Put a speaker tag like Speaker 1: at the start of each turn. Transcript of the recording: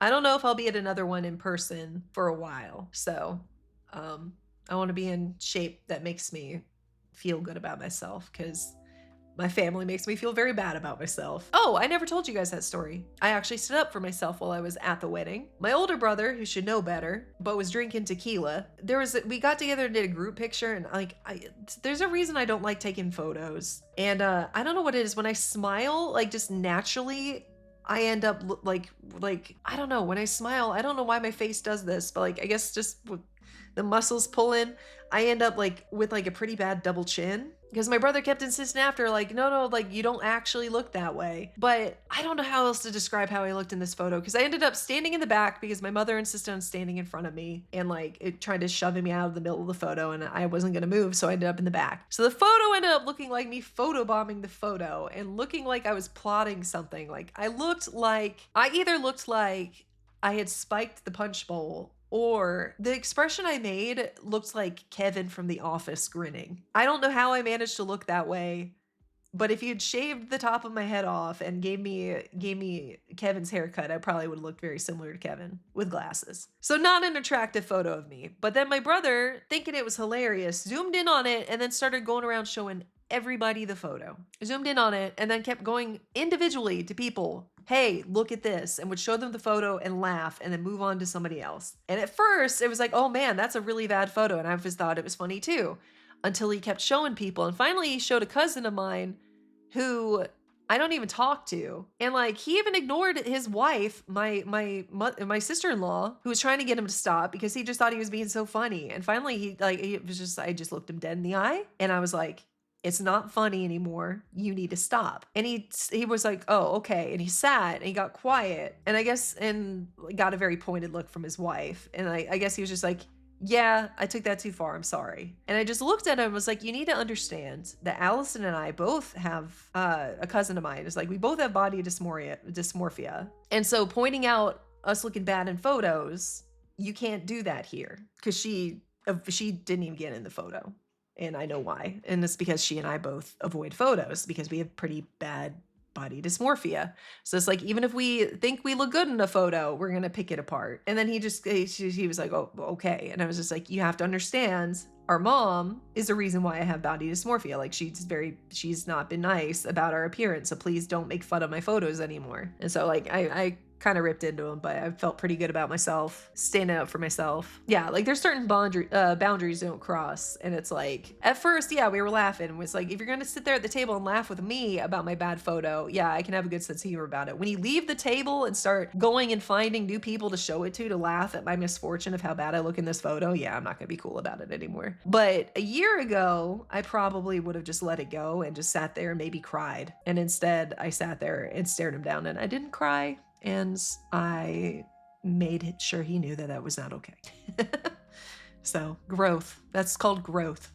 Speaker 1: I don't know if I'll be at another one in person for a while. So, um, I want to be in shape that makes me feel good about myself because my family makes me feel very bad about myself. Oh, I never told you guys that story. I actually stood up for myself while I was at the wedding. My older brother, who should know better, but was drinking tequila. We got together and did a group picture, and there's a reason I don't like taking photos. And I don't know what it is. When I smile, like just naturally, I end up like I don't know. When I smile, I don't know why my face does this, but like I guess just with the muscles pulling, I end up like with like a pretty bad double chin. Because my brother kept insisting after, like, no, like, you don't actually look that way. But I don't know how else to describe how I looked in this photo because I ended up standing in the back because my mother insisted on standing in front of me and, like, it tried to shove me out of the middle of the photo and I wasn't going to move. So I ended up in the back. So the photo ended up looking like me photobombing the photo and looking like I was plotting something. Like, I either looked like I had spiked the punch bowl or the expression I made looked like Kevin from The Office grinning. I don't know how I managed to look that way, but if you'd shaved the top of my head off and gave me Kevin's haircut, I probably would have looked very similar to Kevin with glasses. So not an attractive photo of me. But then my brother, thinking it was hilarious, zoomed in on it and then started going around showing everybody the photo. Zoomed in on it and then kept going individually to people. Hey, look at this, and would show them the photo and laugh and then move on to somebody else. And at first, it was like, oh man, that's a really bad photo. And I just thought it was funny too, until he kept showing people. And finally, he showed a cousin of mine who I don't even talk to. And like he even ignored his wife, my sister-in-law, who was trying to get him to stop because he just thought he was being so funny. And finally I just looked him dead in the eye and I was like, it's not funny anymore. You need to stop. And he was like, oh, okay. And he sat and he got quiet. And I guess and got a very pointed look from his wife. And I guess he was just like, yeah, I took that too far. I'm sorry. And I just looked at him and was like, you need to understand that Allison and I both have a cousin of mine. It's like we both have body dysmorphia. And so pointing out us looking bad in photos, you can't do that here because she didn't even get in the photo. And I know why. And it's because she and I both avoid photos because we have pretty bad body dysmorphia. So it's like, even if we think we look good in a photo, we're going to pick it apart. And then he was like, oh, okay. And I was just like, you have to understand our mom is the reason why I have body dysmorphia. Like she's not been nice about our appearance. So please don't make fun of my photos anymore. And so like, I kind of ripped into him, but I felt pretty good about myself, standing up for myself. Yeah, like there's certain boundaries don't cross. And it's like, at first, yeah, we were laughing. It was like, if you're gonna sit there at the table and laugh with me about my bad photo, yeah, I can have a good sense of humor about it. When you leave the table and start going and finding new people to show it to laugh at my misfortune of how bad I look in this photo, yeah, I'm not gonna be cool about it anymore. But a year ago, I probably would have just let it go and just sat there and maybe cried. And instead, I sat there and stared him down and I didn't cry. And I made sure he knew that that was not okay. So growth, that's called growth.